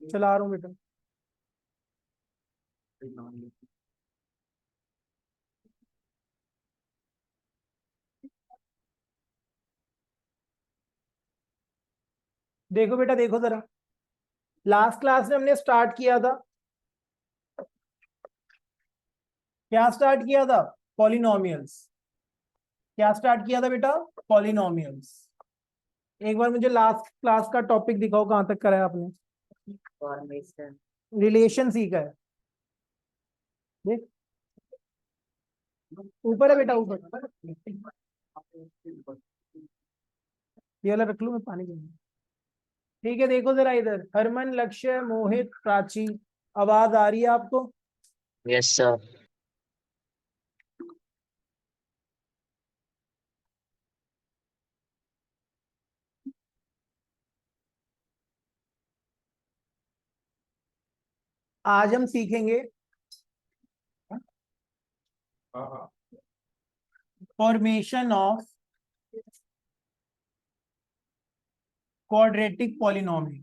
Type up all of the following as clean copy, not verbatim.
चला रहा हूँ बेटा। देखो बेटा, देखो जरा, लास्ट क्लास में हमने स्टार्ट किया था, क्या स्टार्ट किया था? पॉलिनोमियल्स। क्या स्टार्ट किया था बेटा? पॉलिनोमियल्स। एक बार मुझे लास्ट क्लास का टॉपिक दिखाओ, कहां तक करा है आपने? फॉर्मेशन। रिलेशन सीखा है, देख ऊपर है बेटा, ऊपर। ये वाला रख लूं मैं, पानी पीने। ठीक है, देखो जरा इधर, हरमन, लक्ष्य, मोहित, प्राची, आवाज आ रही है आपको? Yes sir. आज हम सीखेंगे फॉर्मेशन ऑफ क्वाड्रेटिक पॉलिनोमियल,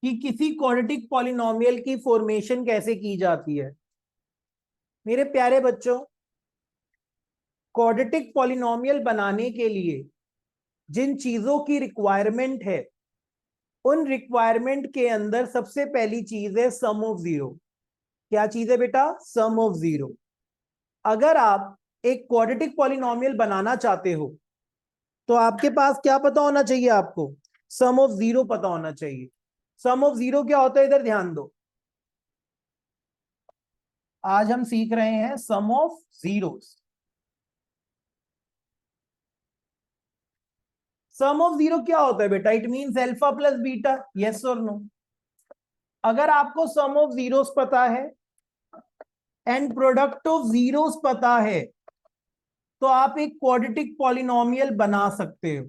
कि किसी क्वाड्रेटिक पॉलिनोमियल की फॉर्मेशन कैसे की जाती है। मेरे प्यारे बच्चों, क्वाड्रेटिक पॉलिनोमियल बनाने के लिए जिन चीजों की रिक्वायरमेंट है, उन रिक्वायरमेंट के अंदर सबसे पहली चीज है सम ऑफ जीरो। क्या चीज है बेटा? सम ऑफ जीरो। अगर आप एक क्वाड्रेटिक पॉलिनोमियल बनाना चाहते हो तो आपके पास क्या पता होना चाहिए? आपको सम ऑफ जीरो पता होना चाहिए। सम ऑफ जीरो क्या होता है, इधर ध्यान दो। आज हम सीख रहे हैं sum of zeros. Sum of zero क्या होता है बेटा? It means alpha plus beta, yes और नो। अगर आपको सम ऑफ जीरोस पता है एंड प्रोडक्ट ऑफ जीरोस पता है तो आप एक क्वाड्रेटिक पॉलिनोमियल बना सकते हो।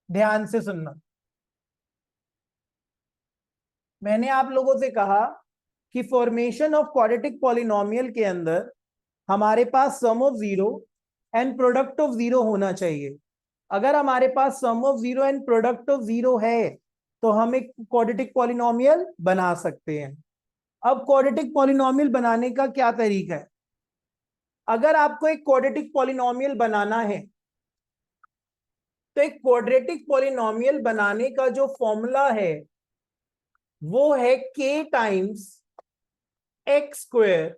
ध्यान से सुनना, मैंने आप लोगों से कहा कि फॉर्मेशन ऑफ क्वाड्रेटिक पॉलिनोमियल के अंदर हमारे पास sum of zero and product of zero होना चाहिए। अगर हमारे पास sum of zero and product of zero है तो हम एक क्वाड्रेटिक पॉलिनोमियल बना सकते हैं। अब क्वाड्रेटिक पॉलिनोमियल बनाने का क्या तरीका है? अगर आपको एक क्वाड्रेटिक पॉलिनोमियल बनाना है तो एक क्वाड्रेटिक पॉलिनोमियल बनाने का जो फॉर्मूला है वो है k times X square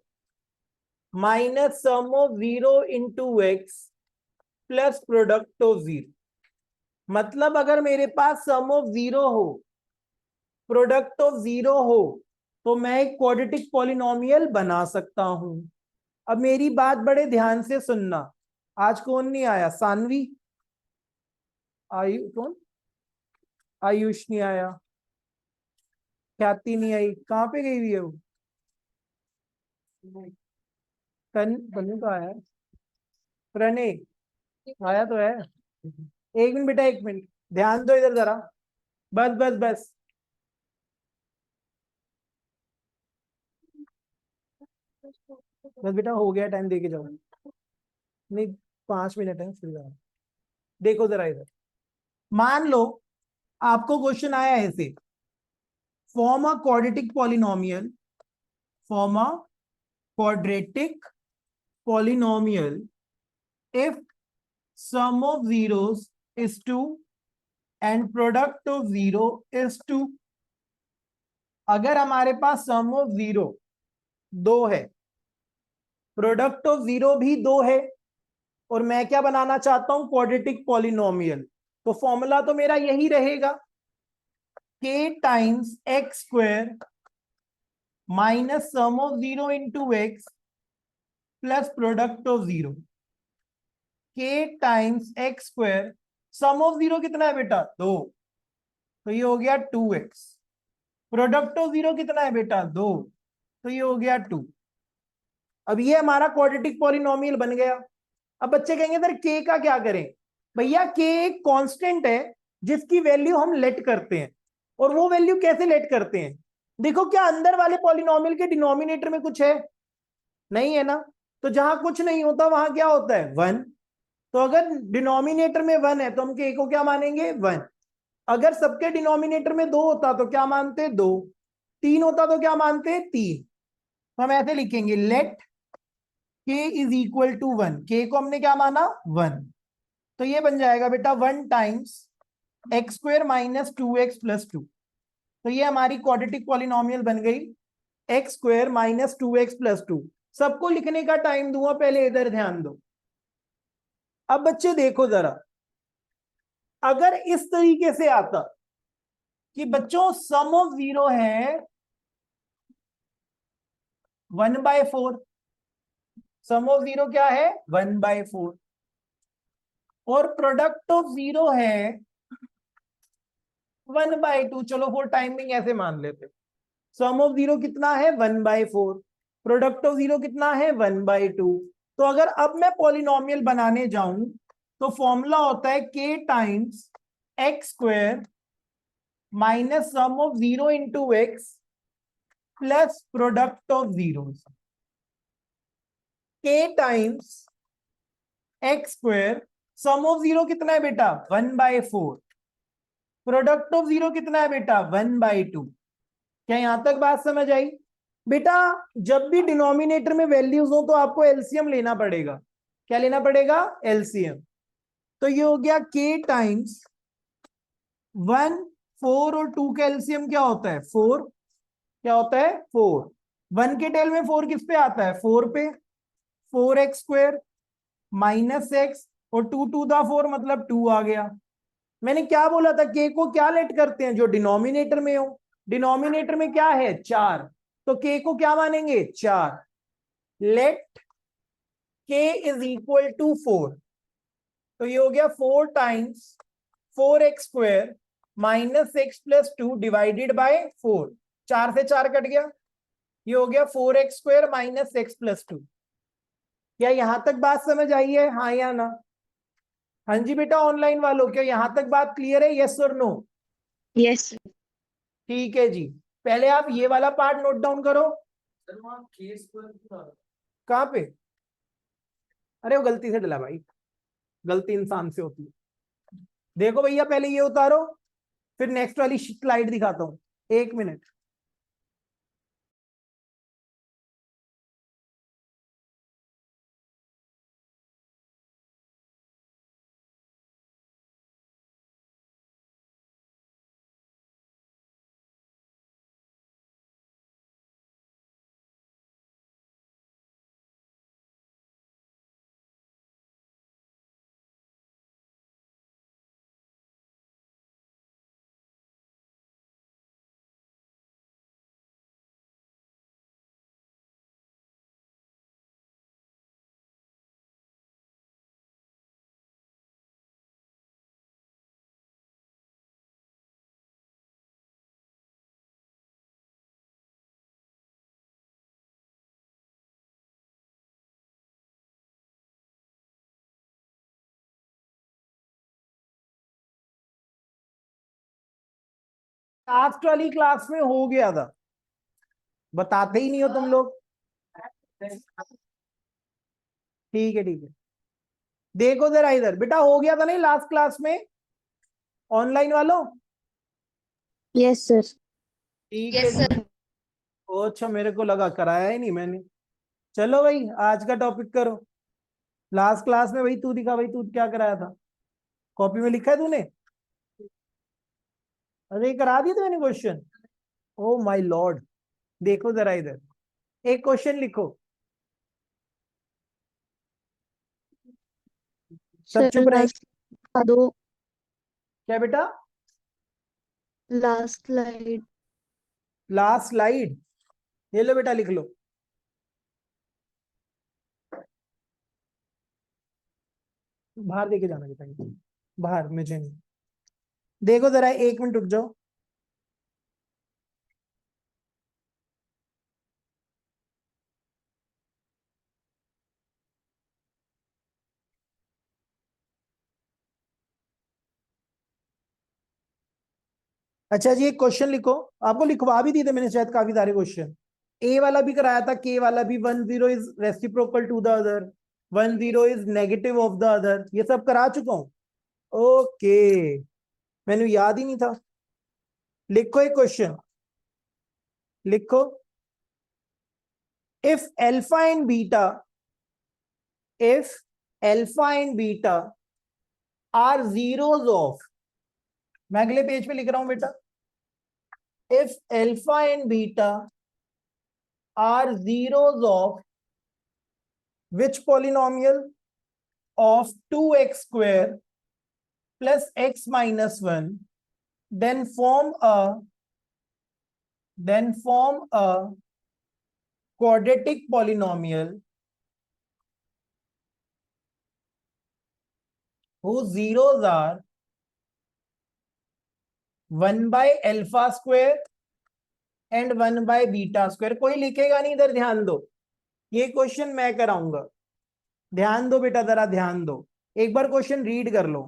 minus sum of zero into X plus product of zero. मतलब अगर मेरे पास सम ऑफ जीरो हो, प्रोडक्ट ऑफ जीरो हो, तो मैं एक क्वाड्रेटिक पॉलिनोमियल बना सकता हूं। अब मेरी बात बड़े ध्यान से सुनना। आज कौन नहीं आया? सानवी, कौन? आयुष नहीं आया, ख्याति नहीं आई, कहाँ पे गई हुई है वो? बन्नू तो आया है, प्रणय आया तो है। एक मिनट बेटा, एक मिनट, ध्यान दो इधर जरा, बस बस बस। बस बेटा, हो गया टाइम, दे के जाओ। नहीं, 5 मिनट है फिर जाओ। देखो जरा इधर, मान लो आपको क्वेश्चन आया है ऐसे, form a quadratic polynomial, form a quadratic polynomial if sum of zeros is 2 and product of zero is 2। अगर हमारे पास सम ऑफ जीरो 2 है, प्रोडक्ट ऑफ जीरो भी 2 है, और मैं क्या बनाना चाहता हूं? Quadratic polynomial. तो फॉर्मूला तो मेरा यही रहेगा, k times X square minus sum of zero into X plus product of zero. k times X square, sum of zero कितना है बेटा? 2, तो ये हो गया 2x। प्रोडक्ट ऑफ जीरो कितना है बेटा? 2, तो ये हो गया 2। अब ये हमारा क्वाड्रेटिक पॉलिनोमियल बन गया। अब बच्चे कहेंगे सर के का क्या करें? भैया के एक कांस्टेंट है जिसकी वैल्यू हम लेट करते हैं। और वो वैल्यू कैसे लेट करते हैं? देखो, क्या अंदर वाले पॉलिनोमियल के डिनोमिनेटर में कुछ है? नहीं है ना। तो जहां कुछ नहीं होता वहां क्या होता है? 1। तो अगर डिनोमिनेटर में 1 है तो हम के को क्या मानेंगे 1। अगर सबके डिनोमिनेटर में 2 होता तो क्या मानते 2, 3 होता तो क्या मानते 3। तो हम ऐसे लिखेंगे लेट के इज इक्वल टू 1, के को हमने क्या माना 1। तो ये बन जाएगा बेटा 1 times X square minus 2x plus 2। तो ये हमारी क्वाड्रेटिक पॉलिनोमियल बन गई x square minus 2x plus 2। सबको लिखने का टाइम दूंगा, पहले इधर ध्यान दो। अब बच्चे देखो जरा, अगर इस तरीके से आता कि बच्चों सम ऑफ जीरो है 1/4, सम ऑफ जीरो क्या है 1/4, और प्रोडक्ट ऑफ जीरो है 1/2। चलो फॉर टाइमिंग ऐसे मान लेते, सम ऑफ जीरो कितना है 1/4, प्रोडक्ट ऑफ जीरो कितना है 1/2। तो अगर अब मैं पॉलिनोमियल बनाने जाऊं तो फॉर्मूला होता है K times X square minus sum of zero into X plus product of zero. K times X square, sum of zero कितना है बेटा 1/4, प्रोडक्ट ऑफ जीरो कितना है बेटा 1/2। क्या यहां तक बात समझ आई बेटा? जब भी डिनोमिनेटर में वैल्यूज हो तो आपको एलसीएम लेना पड़ेगा। क्या लेना पड़ेगा एलसीएम। तो ये हो गया के टाइम्स 1, 4 और 2 का एलसीएम क्या होता है 4। क्या होता है 4। 1 के टेल में 4 किस पे आता है 4 पे, 4x स्क्वायर माइनस एक्स और 2 टू द 4 मतलब 2 आ गया। मैंने क्या बोला था के को क्या लेट करते हैं जो डिनोमिनेटर में हो। डिनोमिनेटर में क्या है 4, तो के को क्या मानेंगे 4। लेट के इज इक्वल टू 4। तो ये हो गया 4 times 4x square minus x plus 2 divided by 4। 4 से 4 कट गया, ये हो गया 4x square minus x plus 2। क्या यहां तक बात समझ आई है हाँ या ना? हाँ जी बेटा ऑनलाइन वालों, क्या यहां तक बात क्लियर है यस और नो? यस। ठीक है जी, पहले आप ये वाला पार्ट नोट डाउन करो। कहां पे? अरे वो गलती से डला भाई, गलती इंसान से होती है। देखो भैया पहले ये उतारो, फिर नेक्स्ट वाली स्लाइड दिखाता हूं, 1 मिनट। लास्ट वाली क्लास में हो गया था, बताते ही नहीं हो तुम लोग। ठीक है ठीक है, देखो जरा इधर बेटा, हो गया था नहीं लास्ट क्लास में ऑनलाइन वालों? Yes sir. ठीक है जी। ओ अच्छा, मेरे को लगा कराया ही नहीं मैंने। चलो भाई आज का टॉपिक करो। लास्ट क्लास में भाई तू दिखा, भाई तू क्या कराया था, कॉपी में लिखा है तूने? अरे करा दिया था मैंने क्वेश्चन। ओ माय लॉर्ड, देखो जरा इधर, एक क्वेश्चन लिखो। सब सर चुप रहे। लास्ट दो, क्या बेटा? Last slide. लास्ट स्लाइड, ये लो बेटा लिख लो। बाहर देके जाना बेटा ये। बाहर मुझे नहीं, देखो जरा 1 मिनट रुक जाओ। अच्छा जी एक क्वेश्चन लिखो, आपको लिखवा भी दिए थे मैंने शायद काफी सारे क्वेश्चन। ए वाला भी कराया था, के वाला भी, 1 0 is reciprocal to the other, 1 0 is negative of the other, ये सब करा चुका हूं। ओके, मैंने याद ही नहीं था। लिखो एक क्वेश्चन, लिखो, if alpha and beta, if alpha and beta are zeros of, मैं अगले पेज पे लिख रहा हूं बेटा, if alpha and beta are zeros of which polynomial of 2x square plus x minus 1, then form a quadratic polynomial whose zeros are 1 by alpha square and 1 by beta square। कोई लिखेगा नहीं, इधर ध्यान दो, ये क्वेश्चन मैं कराऊंगा, ध्यान दो बेटा, जरा ध्यान दो, एक बार क्वेश्चन रीड कर लो।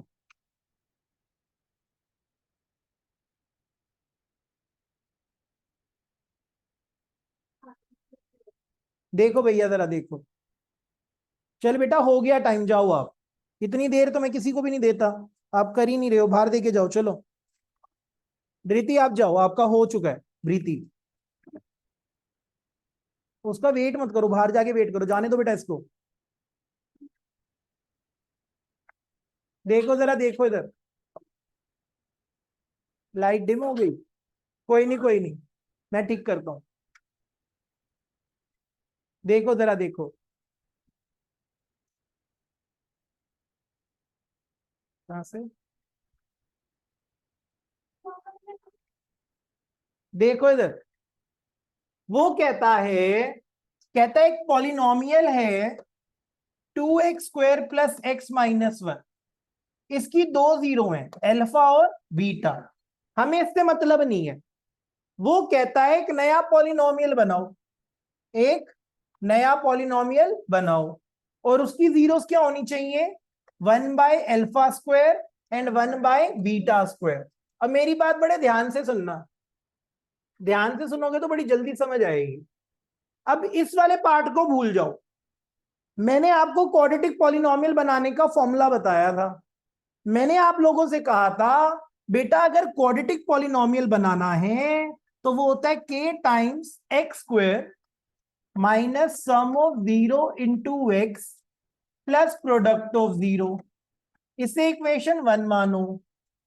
देखो भैया जरा देखो, चल बेटा हो गया टाइम, जाओ आप, इतनी देर तो मैं किसी को भी नहीं देता, आप कर ही नहीं रहे हो, बाहर देके जाओ, चलो धृति आप जाओ, आपका हो चुका है। प्रीति, उसका वेट मत करो, बाहर जाके वेट करो, जाने दो बेटा इसको। देखो जरा, देखो इधर, लाइट डिम हो गई, कोई नहीं कोई नहीं, मैं ठीक करता हूं। देखो जरा देखो, कहां से, देखो इधर, वो कहता है एक पॉलिनोमियल है 2x square plus x minus 1, इसकी दो जीरो हैं, अल्फा और बीटा, हमें इससे मतलब नहीं है। वो कहता है एक नया पॉलिनोमियल बनाओ, एक नया पॉलिनोमियल बनाओ, और उसकी जीरोस क्या होनी चाहिए, 1 by alpha square and 1 by beta square. अब मेरी बात बड़े ध्यान से सुनना, ध्यान से सुनोगे तो बड़ी जल्दी समझ आएगी। अब इस वाले पार्ट को भूल जाओ, मैंने आपको क्वाड्रेटिक पॉलिनोमियल बनाने का फॉर्मूला बताया था। मैंने आप लोगों से कहा था बेटा अगर क्वाड्रेटिक पॉलिनोमियल बनाना है तो वो होता है k times X square minus sum of 0 into X plus product of 0, इसे इक्वेशन 1 मानो।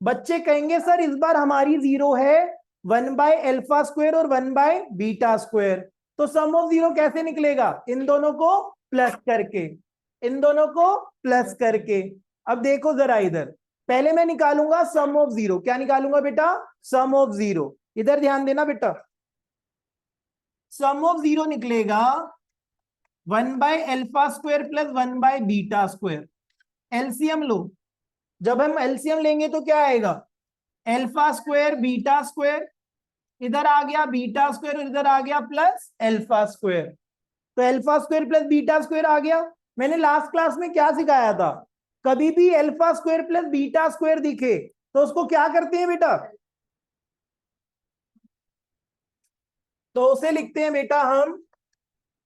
बच्चे कहेंगे सर इस बार हमारी जीरो है 1 बाय अल्फा स्क्वायर और 1 बाय बीटा स्क्वायर, तो सम ऑफ 0 कैसे निकलेगा, इन दोनों को प्लस करके, इन दोनों को प्लस करके। अब देखो जरा इधर, पहले मैं निकालूंगा सम ऑफ 0, क्या निकालूंगा बेटा, सम ऑफ 0, इधर ध्यान देना बेटा, सम ऑफ 0 निकलेगा 1 by alpha square plus 1 by beta square. LCM लो, जब हम एलसीएम लेंगे तो क्या आएगा, अल्फा स्क्वायर बीटा स्क्वायर, इधर आ गया बीटा स्क्वायर और इधर आ गया प्लस अल्फा स्क्वायर, तो alpha square plus beta square आ गया। मैंने लास्ट क्लास में क्या सिखाया था, कभी भी alpha square plus beta square दिखे तो उसको क्या करते हैं बेटा, तो उसे लिखते हैं बेटा हम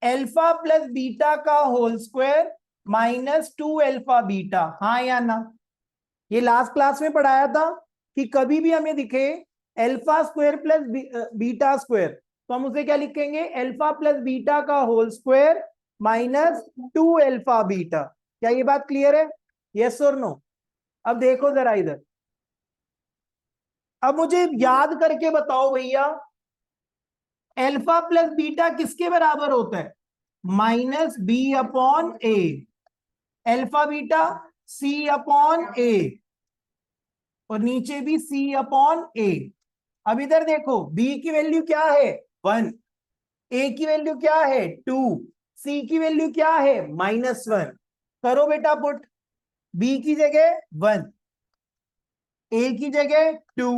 अल्फा प्लस बीटा का whole square minus 2 alpha beta, हाँ या ना। ये लास्ट क्लास में पढ़ाया था कि कभी भी हमें दिखे alpha square plus beta square तो हम उसे क्या लिखेंगे, अल्फा प्लस बीटा का whole square minus 2 alpha beta. क्या ये बात क्लियर है, यस और नो। अब देखो जरा इधर, अब मुझे याद करके बताओ भैया अल्फा प्लस बीटा किसके बराबर होता है, minus B upon A, alpha beta C upon ए और नीचे भी सी अपॉन ए। अब इधर देखो b की वैल्यू क्या है 1, a की वैल्यू क्या है 2, c की वैल्यू क्या है -1। करो बेटा पुट, b की जगह 1, a की जगह 2,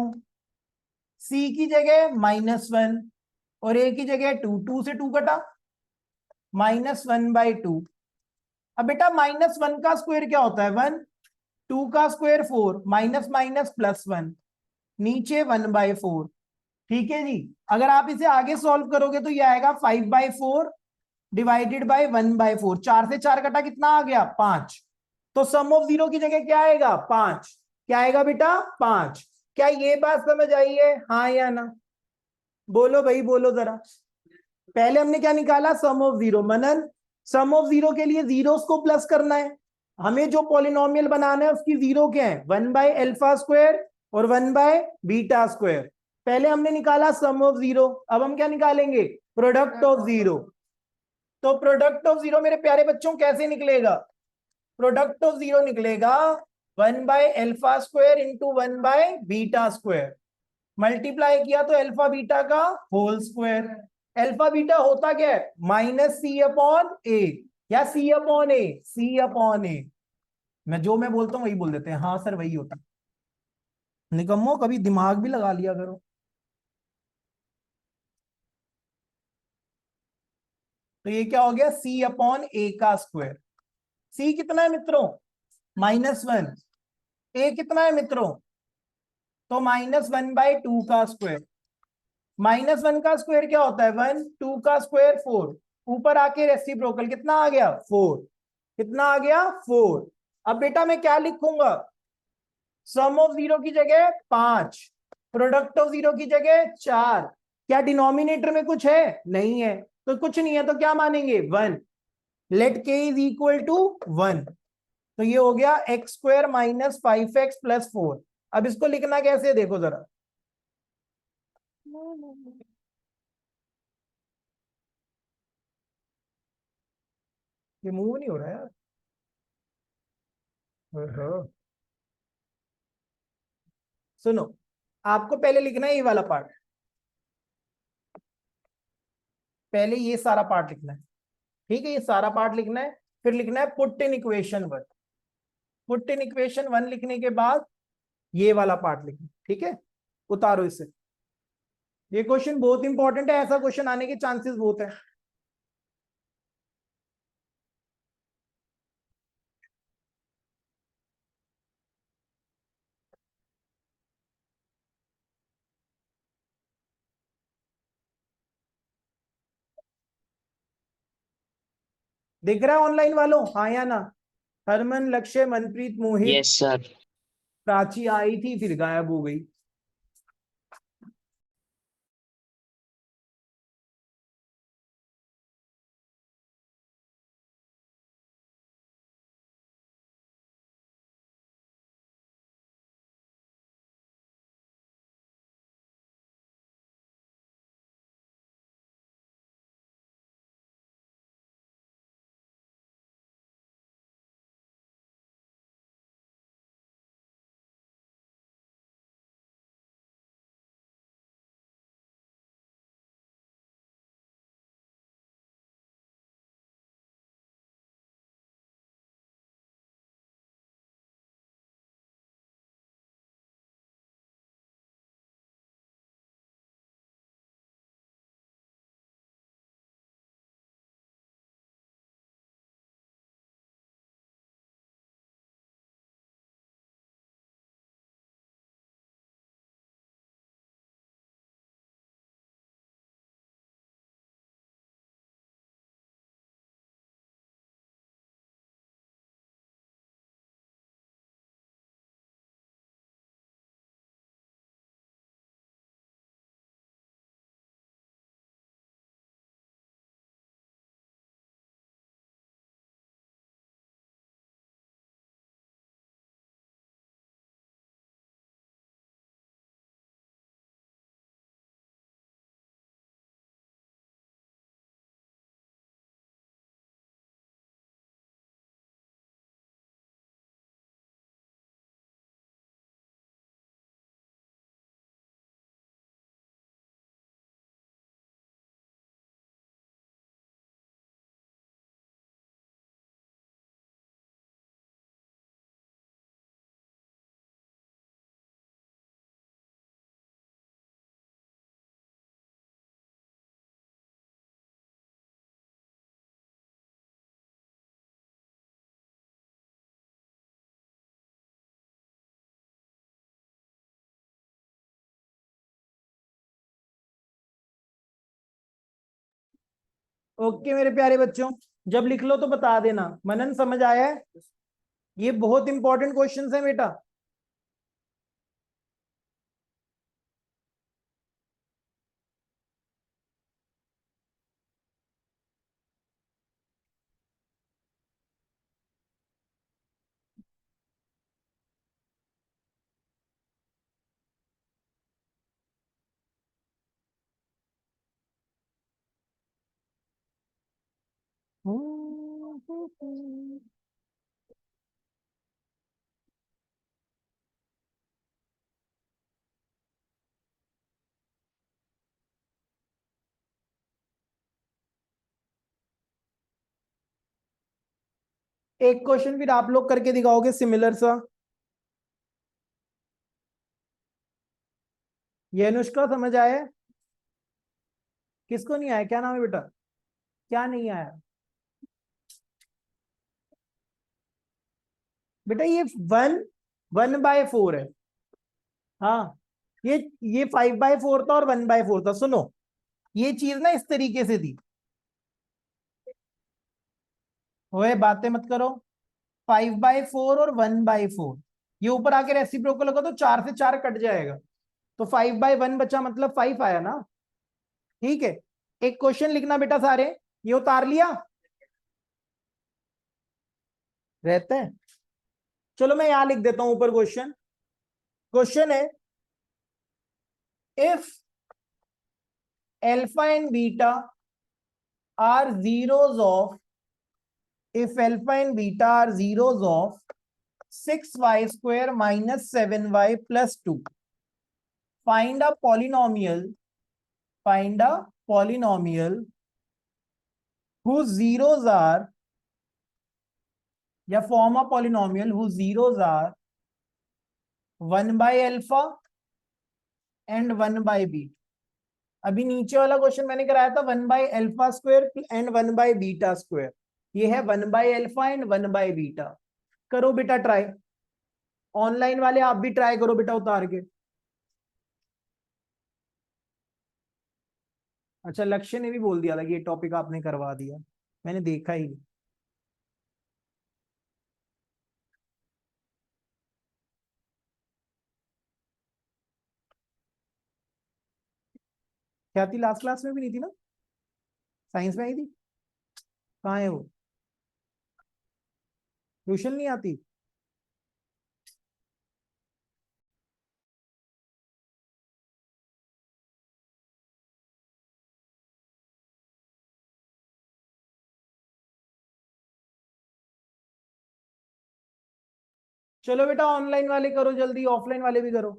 c की जगह -1 और a की जगह 2, 2 से 2 कटा, -1/2। अब बेटा -1 का स्क्वायर क्या होता है 1, 2 का स्क्वायर 4, माइनस माइनस प्लस 1, नीचे 1/4। ठीक है जी, अगर आप इसे आगे सॉल्व करोगे तो ये आएगा 5/4 डिवाइडेड बाय 1/4। 4 से 4 कटा, कितना आ गया 5। तो सम ऑफ जीरो की जगह क्या आएगा 5। क्या आएगा बेटा 5। क्या ये बात समझ आई है, हाँ या ना? बोलो भाई बोलो जरा। पहले हमने क्या निकाला sum of zero. Manan, sum of zero के लिए जीरोस को प्लस करना है। हमें जो पॉलिनोमियल बनाना है उसकी जीरो क्या है 1/α² और 1/β²। पहले हमने निकाला सम ऑफ जीरो, अब हम क्या निकालेंगे प्रोडक्ट ऑफ जीरो। तो प्रोडक्ट ऑफ जीरो मेरे प्यारे बच्चों कैसे निकलेगा? प्रोडक्ट ऑफ जीरो निकलेगा 1/α² इंटू 1/β²। मल्टीप्लाई किया तो अल्फा बीटा का होल स्क्वायर। अल्फा बीटा होता क्या है -c/a या c/a, c/a। मैं बोलता हूँ वही बोल देते हैं, हाँ सर वही होता है। निकम्मो कभी दिमाग भी लगा लिया करो। तो ये क्या हो गया c/a का स्क्वायर। c कितना है मित्रों -1। a कितना है मित्रों तो -1/2 का स्क्वायर। -1 का स्क्वायर क्या होता है 1, 2 का स्क्वायर 4। ऊपर आके रेसिप्रोकल कितना आ गया 4। कितना आ गया 4। अब बेटा मैं क्या लिखूंगा सम ऑफ जीरो की जगह 5, प्रोडक्ट ऑफ जीरो की जगह 4। क्या डिनोमिनेटर में कुछ है नहीं है, तो कुछ नहीं है तो क्या मानेंगे 1। Let k is equal to 1। तो ये हो गया x² - 5x + 4। अब इसको लिखना कैसे देखो जरा। ये मूव नहीं हो रहा यार। ओहो। सुनो, आपको पहले लिखना है ये वाला पार्ट। पहले ये सारा पार्ट लिखना है, ठीक है, ये सारा पार्ट लिखना है। फिर लिखना है put in equation 1। Put in equation 1 लिखने के बाद ये वाला पार्ट लिखना, ठीक है। उतारो इसे। ये क्वेश्चन बहुत इंपॉर्टेंट है, ऐसा क्वेश्चन आने के चांसेस बहुत है। दिख रहा है ऑनलाइन वालों, हाँ या ना? हरमन, लक्ष्य, मनप्रीत, मोहित। Yes, sir. प्राची आई थी फिर गायब हो गई। ओके मेरे प्यारे बच्चों, जब लिख लो तो बता देना। मनन समझ आया है? ये बहुत इंपॉर्टेंट क्वेश्चंस है बेटा। एक क्वेश्चन फिर आप लोग करके दिखाओगे सिमिलर सा। ये अनुष्का समझ आया है? किसको नहीं आया? क्या नाम है बेटा? क्या नहीं आया बेटा? ये 1/4 है। हाँ, ये 5/4 था और 1/4 था। सुनो, ये चीज ना इस तरीके से थी। ओए बातें मत करो। 5/4 और 1/4, ये ऊपर आके रेसिप्रोकल होगा तो 4 से 4 कट जाएगा, तो 5/1 बचा, मतलब 5 आया ना। ठीक है, एक क्वेश्चन लिखना बेटा सारे। ये उतार लिया रहता है। चलो मैं यहां लिख देता हूं ऊपर क्वेश्चन। क्वेश्चन है, if alpha and beta are zeros of, if alpha and beta are zeros of 6y square minus 7y plus 2, find a polynomial, find a polynomial whose zeros are, या form a polynomial whose zeros are 1/alpha and 1/beta। अभी नीचे वाला question मैंने कराया था 1/alpha² and 1/beta²। ये है 1/alpha and 1/beta। करो बेटा ट्राई, ऑनलाइन वाले आप भी ट्राई करो बेटा उतार के। अच्छा, लक्ष्य ने भी बोल दिया था कि ये टॉपिक आपने करवा दिया, मैंने देखा ही। क्या थी? लास्ट क्लास में भी नहीं थी ना? साइंस में आई थी? कहाँ है वो? ट्यूशन नहीं आती? चलो बेटा ऑनलाइन वाले करो जल्दी, ऑफलाइन वाले भी करो।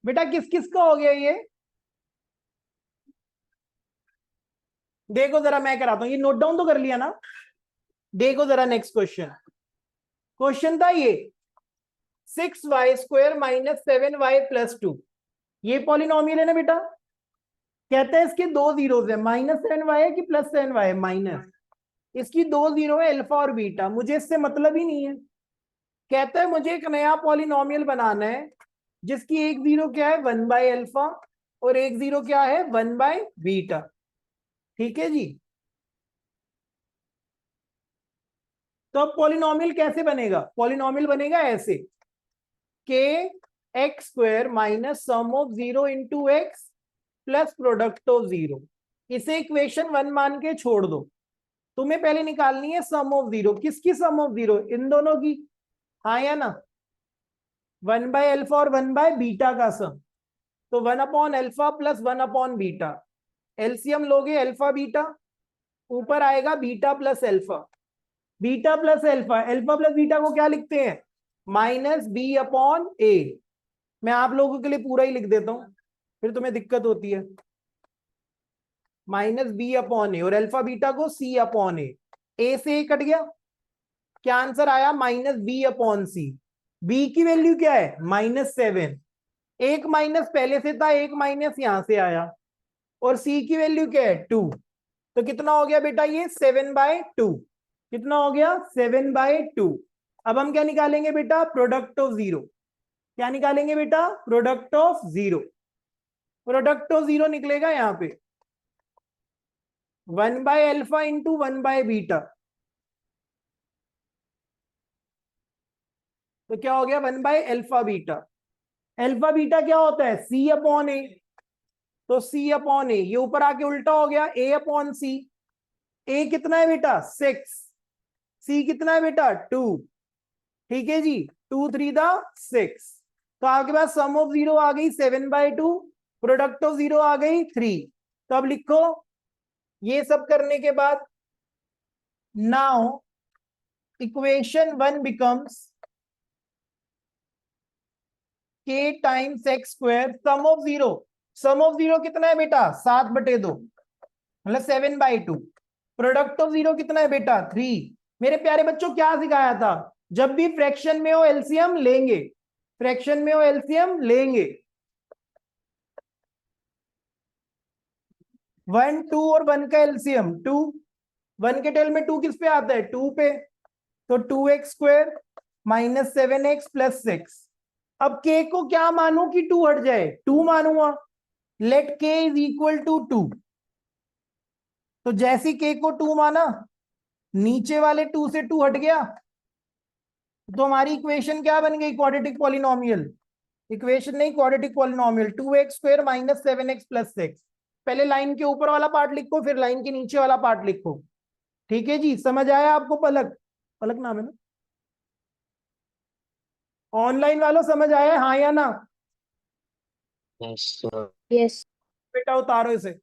बेटा किस किस का हो गया ये? देखो जरा, मैं कराता हूं, ये नोट डाउन तो कर लिया ना? देखो जरा नेक्स्ट क्वेश्चन। क्वेश्चन था ये 6y² माइनस 7y+2, ये पॉलिनोमियल है ना बेटा? कहते हैं इसके दो जीरोस है, -7y है कि +7y है? माइनस, इसकी दो जीरो है, अल्फा और बीटा, मुझे इससे मतलब ही नहीं है। कहता है मुझे एक नया पॉलिनोमियल बनाना है जिसकी एक जीरो क्या है, 1/अल्फा, और एक जीरो क्या है, 1/बीटा। ठीक है जी। तो अब पॉलिनोमियल कैसे बनेगा? पॉलिनोमियल बनेगा ऐसे, के x square minus sum of 0 into X plus product of 0। इसे इक्वेशन 1 मान के छोड़ दो। तुम्हें पहले निकालनी है सम ऑफ 0। किसकी सम ऑफ 0? इन दोनों की, हाँ या ना? 1/अल्फा और 1/बीटा का सम। तो 1/अल्फा प्लस 1/बीटा, एलसीएम लोगे अल्फा बीटा, ऊपर आएगा beta plus alpha. Beta plus alpha, alpha plus beta को क्या लिखते हैं? -b/a। मैं आप लोगों के लिए पूरा ही लिख देता हूं, फिर तुम्हें दिक्कत होती है। -b/a, और अल्फा बीटा को c/a। ए से ए कट गया, क्या आंसर आया? -b/c। बी की वैल्यू क्या है? -7। एक माइनस पहले से था, एक माइनस यहां से आया, और सी की वैल्यू क्या है? 2। तो कितना हो गया बेटा ये? 7/2। कितना हो गया? 7/2। अब हम क्या निकालेंगे बेटा? Product of 0। क्या निकालेंगे बेटा? Product of 0। प्रोडक्ट ऑफ 0 निकलेगा यहां पे 1/अल्फा इंटू 1/बीटा। तो क्या हो गया? 1/अल्फा बीटा। अल्फा बीटा क्या होता है? c/a। तो c/a, ये ऊपर आके उल्टा हो गया, a/c। ए कितना है बेटा? 6। सी कितना है बेटा? 2। ठीक है जी, 2×3 = 6। तो आपके पास सम ऑफ 0 आ गई 7/2, प्रोडक्ट ऑफ 0 आ गई 3। तो अब लिखो, ये सब करने के बाद now equation 1 becomes k times x², sum of 0। Sum of 0 कितना है बेटा? 7/2, मतलब 7/2। प्रोडक्ट ऑफ 0 कितना है बेटा? 3। मेरे प्यारे बच्चों, क्या सिखाया था? जब भी फ्रैक्शन में हो एलसीएम लेंगे, फ्रैक्शन में हो एलसीएम लेंगे। 1 2 और 1 का एलसीएम 2। 1 के टेल में 2 किस पे आता है? 2 पे। तो 2x² माइनस 7x+6। अब k को क्या मानू कि 2 हट जाए? 2 मानूंगा। Let k is equal to 2। तो जैसी k को 2 माना, नीचे वाले 2 से 2 हट गया, तो हमारी इक्वेशन क्या बन गई? Quadratic polynomial. इक्वेशन नहीं, quadratic polynomial. 2x² minus 7x+6। पहले लाइन के ऊपर वाला पार्ट लिखो, फिर लाइन के नीचे वाला पार्ट लिखो। ठीक है जी, समझ आया आपको? पलक, पलक नाम है ना? ऑनलाइन वालों समझ आया, हाँ या ना? Yes, sir. Yes. बेटा उतारो इसे।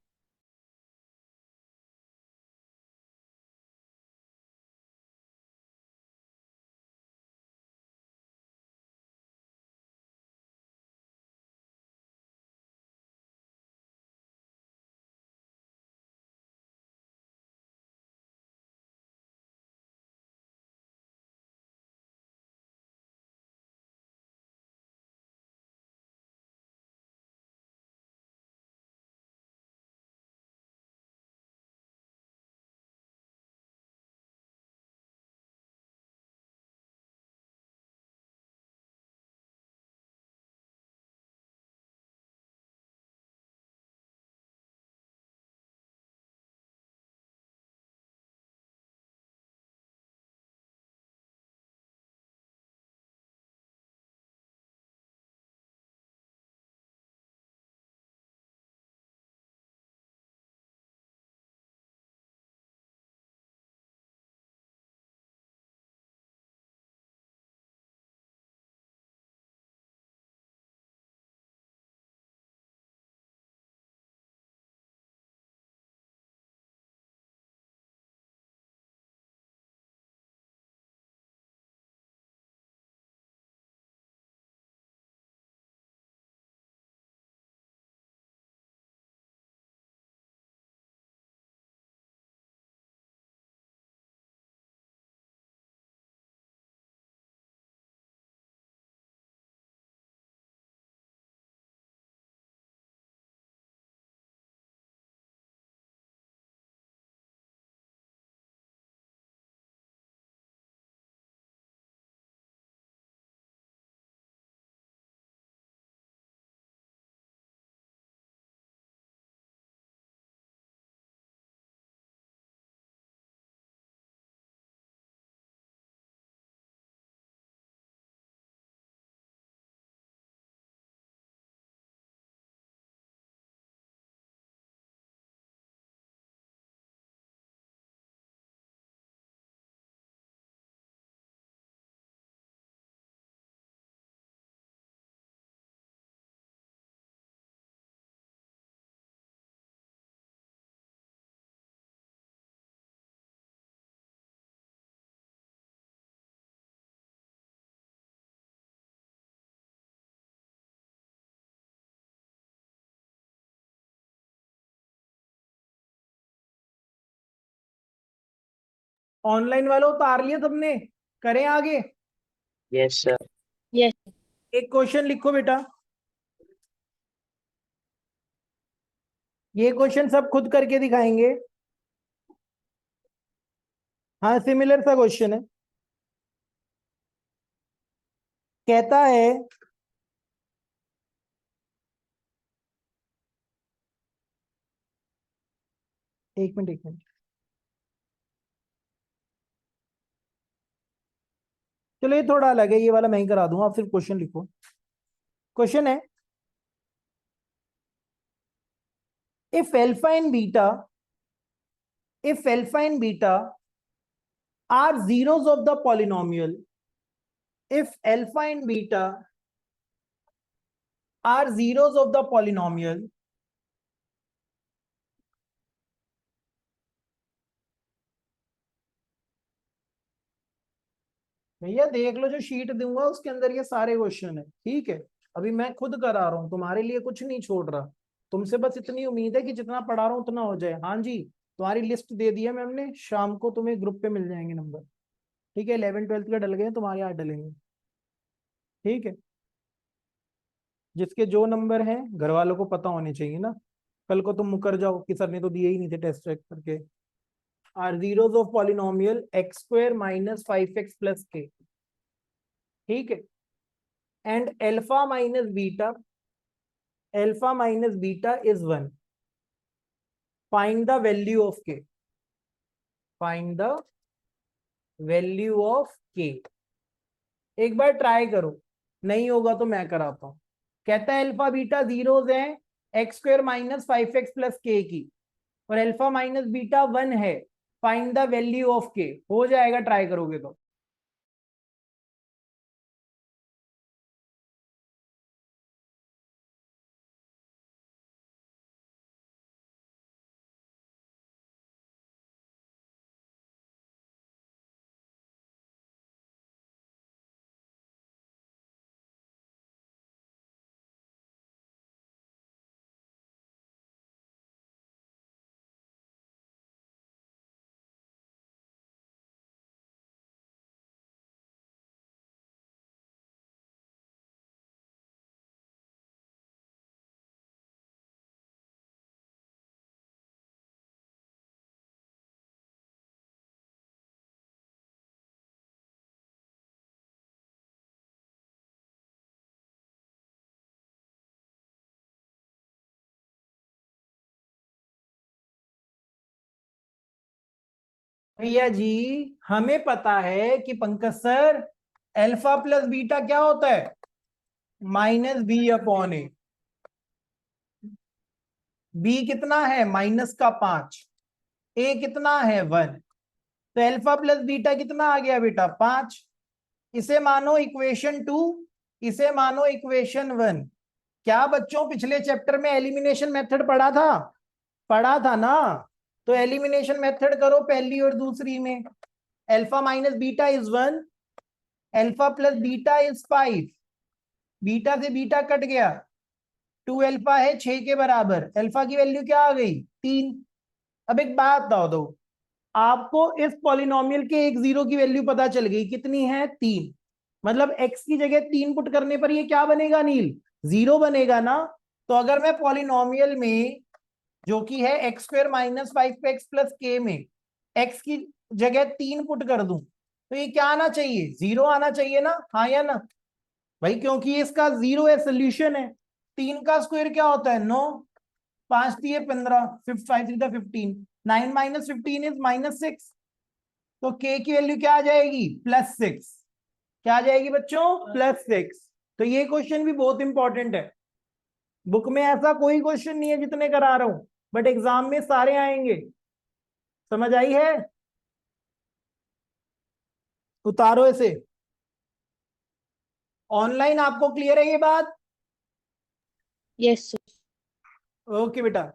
ऑनलाइन वालों उतार लिया सबने? करें आगे? Yes sir. Yes. एक क्वेश्चन लिखो बेटा, ये क्वेश्चन सब खुद करके दिखाएंगे। हाँ सिमिलर सा क्वेश्चन है। कहता है एक मिनट एक मिनट, चलो ये थोड़ा अलग है, ये वाला मैं ही करा दूंगा, आप सिर्फ क्वेश्चन लिखो। क्वेश्चन है, if alpha and beta, if alpha and beta are zeros of the polynomial, if alpha and beta are zeros of the polynomial, भैया देख लो जो शीट दूंगा उसके अंदर ये सारे क्वेश्चन है, ठीक है? अभी मैं खुद करा रहा हूं, तुम्हारे लिए कुछ नहीं छोड़ रहा। तुमसे बस इतनी उम्मीद है कि जितना पढ़ा रहा हूं उतना हो जाए। हाँ जी, तुम्हारी लिस्ट दे दी है मैम ने, शाम को तुम्हें ग्रुप पे मिल जाएंगे नंबर, ठीक है? 11th 12th के डल गए, तुम्हारे यहाँ डलेंगे, ठीक है? जिसके जो नंबर हैं घर वालों को पता होने चाहिए ना, कल को तुम मुकर जाओ कि सर ने तो दिए ही नहीं थे टेस्ट चेक करके। Are zeros of polynomial X square minus 5x plus K, ठीक है? And alpha minus beta is 1। Find the value of K, find the value of K. एक बार ट्राई करो, नहीं होगा तो मैं कराता हूं। कहता है अल्फा बीटा जीरोस हैं x square minus 5x plus के की, और अल्फा माइनस बीटा 1 है। फाइंड द वैल्यू ऑफ के। हो जाएगा ट्राई करोगे तो। भैया जी हमें पता है कि Pankaj sir alpha plus beta क्या होता है, माइनस बी अपॉन ए। बी कितना है, -5। ए कितना है, 1। तो अल्फा प्लस बीटा कितना आ गया बेटा, 5। इसे मानो इक्वेशन 2, इसे मानो इक्वेशन 1। क्या बच्चों पिछले चैप्टर में एलिमिनेशन मेथड पढ़ा था? पढ़ा था ना? तो एलिमिनेशन मेथड करो पहली और दूसरी में। Alpha minus beta is 1, alpha plus beta is 5। Beta से बीटा कट गया, 2 अल्फा है 6 के बराबर, अल्फा की वैल्यू क्या आ गई, 3। अब एक बात बताओ दो, आपको इस पॉलिनोमियल के एक जीरो की वैल्यू पता चल गई, कितनी है, 3। मतलब x की जगह 3 पुट करने पर ये क्या बनेगा नील, जीरो बनेगा ना? तो अगर मैं पॉलिनोमियल में जो कि है x square minus 5x plus के में x की जगह 3 पुट कर दूं तो ये क्या आना चाहिए, जीरो आना चाहिए ना? हाँ या ना भाई? क्योंकि इसका जीरो है, सोल्यूशन है। 3 का स्क्वायर क्या होता है, 9। 5 दिए 15, 5 3 15, 9 माइनस 15 इज -6। तो k की वैल्यू क्या आ जाएगी, +6। क्या आ जाएगी बच्चों, +6। तो ये क्वेश्चन भी बहुत इंपॉर्टेंट है। बुक में ऐसा कोई क्वेश्चन नहीं है जितने करा रहा हूं, बट एग्जाम में सारे आएंगे। समझ आई है? उतारो इसे। ऑनलाइन आपको क्लियर है ये बात? Yes, sir. ओके बेटा।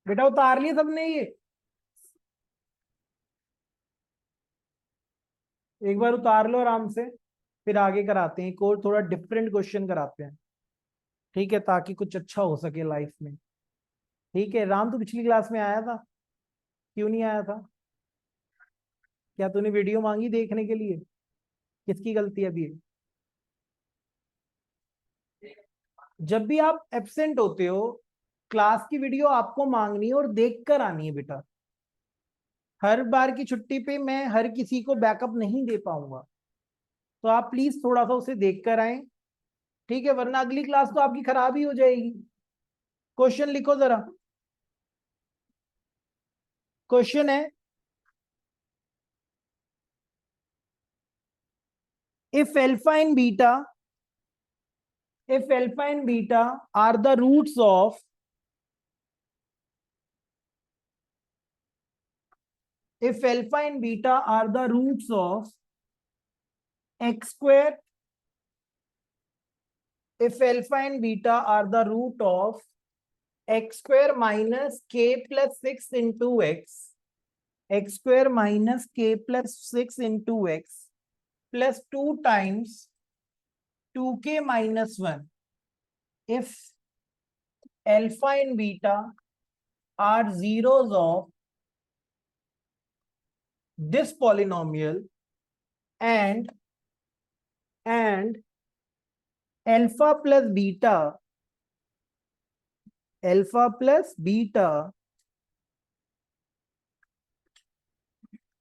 बेटा उतार लिया सबने ये? एक बार उतार लो आराम से, फिर आगे कराते हैं, एक और थोड़ा डिफरेंट क्वेश्चन कराते हैं, ठीक है, ताकि कुछ अच्छा हो सके लाइफ में। ठीक है राम, तू पिछली क्लास में आया था, क्यों नहीं आया था? क्या तूने वीडियो मांगी देखने के लिए? किसकी गलती है अभी? जब भी आप एब्सेंट होते हो, क्लास की वीडियो आपको मांगनी है और देख कर आनी है बेटा। हर बार की छुट्टी पे मैं हर किसी को बैकअप नहीं दे पाऊंगा, तो आप प्लीज थोड़ा सा उसे देख कर आए, ठीक है, वरना अगली क्लास तो आपकी खराब ही हो जाएगी। क्वेश्चन लिखो जरा। क्वेश्चन है, if alpha and beta, if alpha and beta are the roots of, if alpha and beta are the roots of x square, if alpha and beta are the root of x square minus k plus 6 into x square minus k plus 6 into x plus 2 times 2k minus 1, if alpha and beta are zeros of this polynomial and alpha plus beta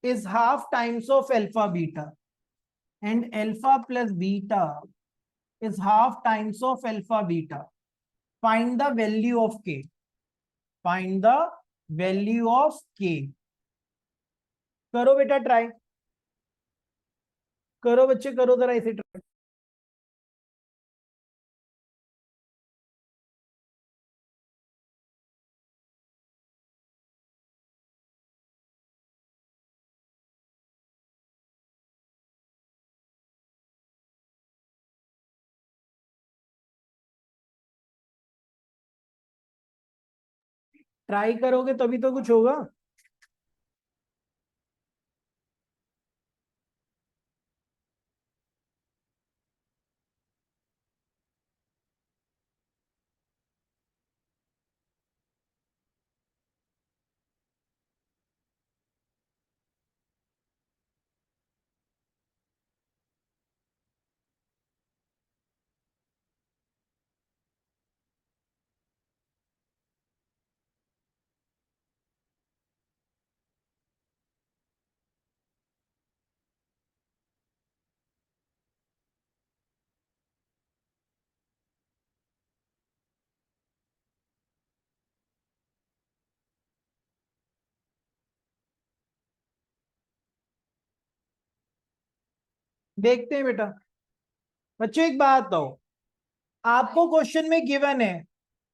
is half times of alpha beta, and alpha plus beta is half times of alpha beta. Find the value of k. Find the value of k. करो बेटा try, करो बच्चे, करो जरा इसे try. Try करोगे तभी तो कुछ होगा। देखते हैं बेटा। बच्चों एक बात बताओ, आपको क्वेश्चन में गिवन है,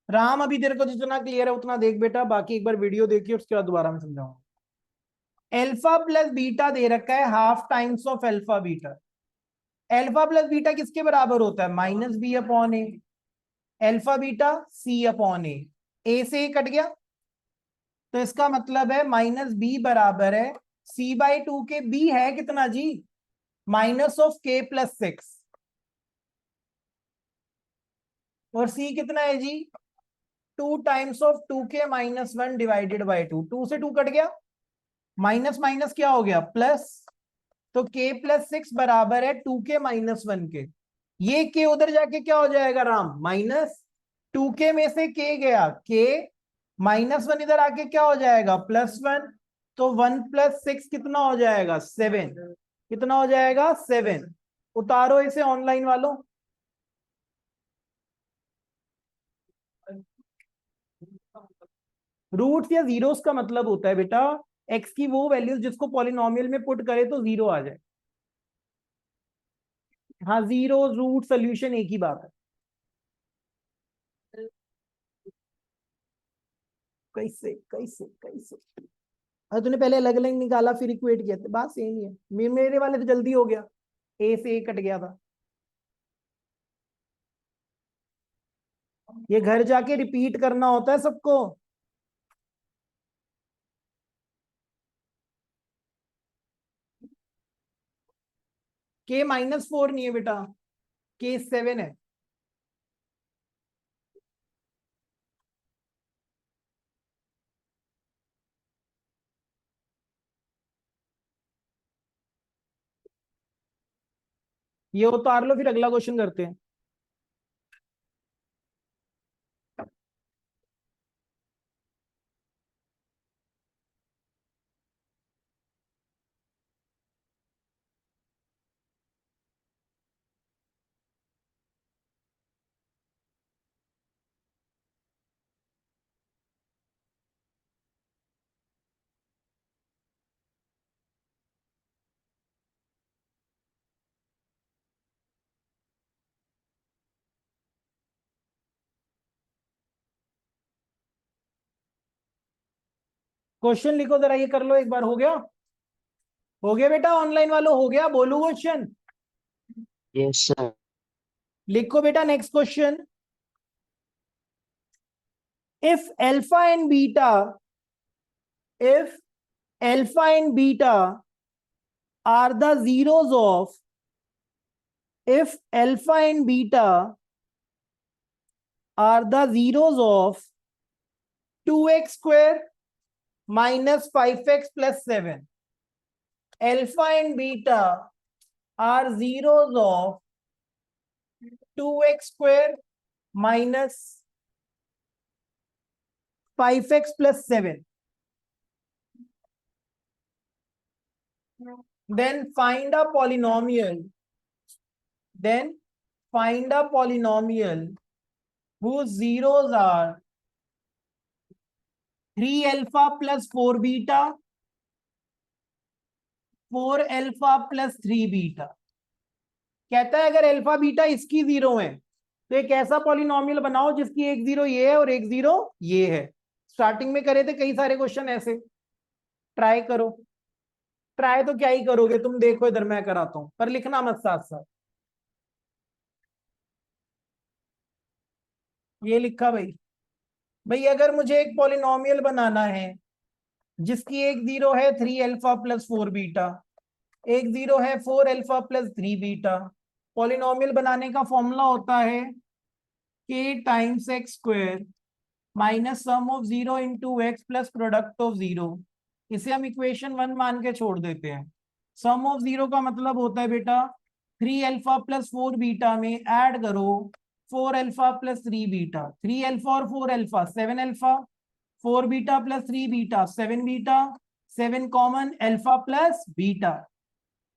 राम अभी तेरे को जितना क्लियर है उतना देख बेटा, बाकी एक बार वीडियो देखिए उसके बाद दोबारा मैं समझाऊंगा। एल्फा प्लस बीटा दे रखा है half times of alpha beta. Alpha plus beta किसके बराबर होता है? माइनस बी अपॉन ए। एल्फा बीटा सी अपॉन ए से ए कट गया, तो इसका मतलब है माइनस बी बराबर है सी बाई टू के। बी है कितना जी? माइनस ऑफ के प्लस 6, और सी कितना है जी? 2 times of 2k minus 1 divided by 2। 2 से 2 कट गया, माइनस माइनस क्या हो गया? प्लस, तो k प्लस 6 बराबर है 2k माइनस 1 के। ये k उधर जाके क्या हो जाएगा राम? माइनस 2k में से k गया, k माइनस 1 इधर आके क्या हो जाएगा? प्लस 1। तो 1 प्लस 6 कितना हो जाएगा? 7। कितना हो जाएगा? 7। उतारो इसे ऑनलाइन वालों। रूट्स या जीरोस का मतलब होता है बेटा एक्स की वो वैल्यूज जिसको पॉलिनोमियल में पुट करे तो जीरो आ जाए। हाँ, जीरो रूट सोल्यूशन एक ही बात है। कैसे कैसे कैसे? अरे तूने पहले अलग अलग निकाला फिर इक्वेट किया, बात सेम ही है। मेरे वाले तो जल्दी हो गया, ए से ए कट गया था। ये घर जाके रिपीट करना होता है सबको। के -4 नहीं है बेटा, के 7 है। ये उतार लो, फिर अगला क्वेश्चन करते हैं। क्वेश्चन लिखो जरा, ये कर लो एक बार। हो गया? हो गया बेटा? ऑनलाइन वालों हो गया? बोलू क्वेश्चन? Yes, sir. लिखो बेटा next question. If alpha and beta, if alpha and beta are the zeros of, if alpha and beta are the zeros of 2x square minus 5x plus 7, alpha and beta are zeros of 2x square minus 5x plus 7, then find a polynomial, then find a polynomial whose zeros are 3 alpha plus 4 beta, 4 alpha plus 3 beta. कहता है अगर alpha beta इसकी zero है तो एक ऐसा polynomial बनाओ जिसकी एक जीरो ये है और एक जीरो ये है। स्टार्टिंग में करे थे कई सारे क्वेश्चन ऐसे। ट्राई करो। ट्राई तो क्या ही करोगे तुम, देखो इधर मैं कराता हूं, पर लिखना मत साथ साथ। ये लिखा भाई। भाई अगर मुझे एक पॉलिनोमियल बनाना है जिसकी एक जीरो है 3 अल्फा प्लस 4 बीटा, एक जीरो है 4 अल्फा प्लस 3 बीटा। पॉलिनोमियल बनाने का फॉर्मूला होता है K times X square minus sum of zero into X plus product of zero. इसे हम इक्वेशन 1 मान के छोड़ देते हैं। सम ऑफ जीरो का मतलब होता है बेटा 3 अल्फा प्लस 4 बीटा में ऐड करो 4 अल्फा प्लस 3 बीटा। 3 अल्फा और 4 alpha 7 alpha, 4 beta plus 3 beta 7 beta, 7 common alpha plus beta.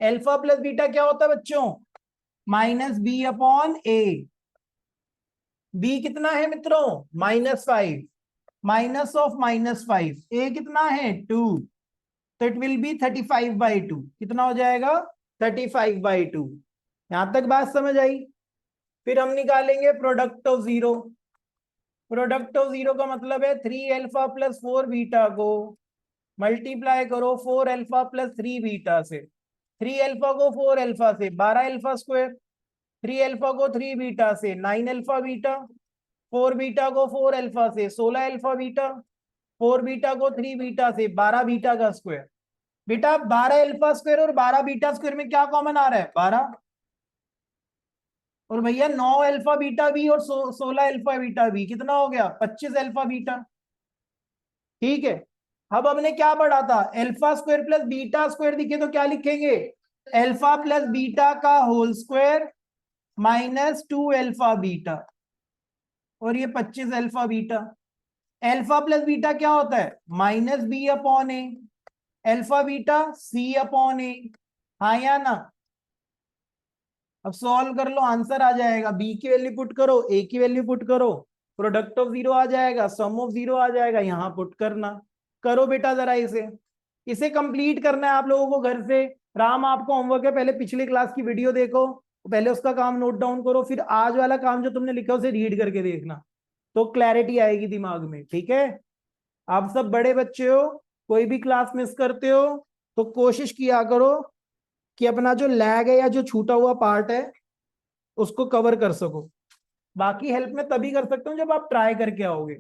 Alpha plus beta क्या होता है बच्चों? माइनस बी अपॉन ए। बी कितना है मित्रों? -5। माइनस ऑफ -5, ए कितना है? 2। तो इट विल बी 35/2। कितना हो जाएगा? 35/2। यहां तक बात समझ आई? फिर हम निकालेंगे product of zero. Product of zero का मतलब है 3 अल्फा प्लस 4 बीटा को मल्टीप्लाई करो 4 अल्फा प्लस 3 बीटा से। 3 अल्फा को 4 अल्फा से 12 अल्फा स्क्वायर, 3 अल्फा को 3 बीटा से 9 अल्फा बीटा, 4 बीटा को 4 अल्फा से 16 अल्फा बीटा, 4 बीटा को 3 बीटा से 12 बीटा का स्क्वायर। बेटा 12 अल्फा स्क्वायर और 12 बीटा स्क्वायर में क्या कॉमन आ रहा है? 12। और भैया 9 अल्फा बीटा भी और 16 अल्फा बीटा भी, कितना हो गया? 25 अल्फा बीटा। ठीक है। अब हमने क्या पढ़ा था? Alpha square plus beta square दिखे तो क्या लिखेंगे? अल्फा प्लस बीटा का whole square minus 2 alpha beta, और ये 25 alpha beta. Alpha plus beta क्या होता है? Minus B upon A. Alpha beta C upon A. हाँ या ना? अब सॉल्व कर लो, आंसर आ जाएगा। बी की वैल्यू पुट करो, ए की वैल्यू पुट करो, प्रोडक्ट ऑफ जीरो आ जाएगा, सम ऑफ जीरो आ जाएगा, यहां पुट करना। करो बेटा जरा इसे। इसे कंप्लीट करना है आप लोगों को घर से। राम आपको होमवर्क है, पहले पिछली क्लास की वीडियो देखो, पहले उसका काम नोट डाउन करो, फिर आज वाला काम जो तुमने लिखा उसे रीड करके देखना, तो क्लैरिटी आएगी दिमाग में। ठीक है? आप सब बड़े बच्चे हो, कोई भी क्लास मिस करते हो तो कोशिश किया करो कि अपना जो लैग है या जो छूटा हुआ पार्ट है उसको कवर कर सको। बाकी हेल्प में तभी कर सकता हूं जब आप ट्राई करके आओगे।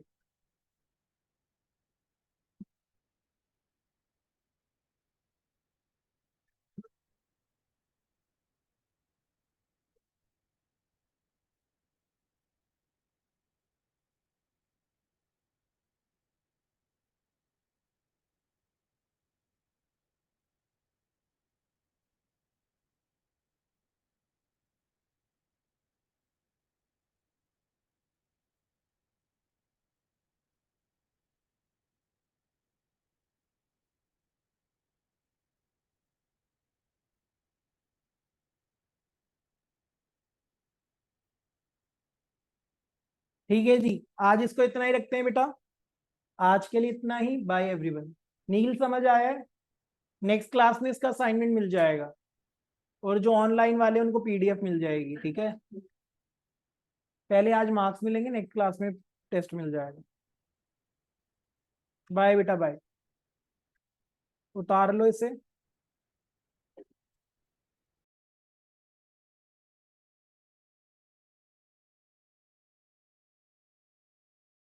ठीक है जी, आज इसको इतना ही रखते हैं बेटा, आज के लिए इतना ही। Bye everyone. नील समझ आया है? नेक्स्ट क्लास में इसका असाइनमेंट मिल जाएगा, और जो ऑनलाइन वाले हैं, उनको पीडीएफ मिल जाएगी, ठीक है। पहले आज मार्क्स मिलेंगे, नेक्स्ट क्लास में टेस्ट मिल जाएगा। बाय बेटा बाय। उतार लो इसे।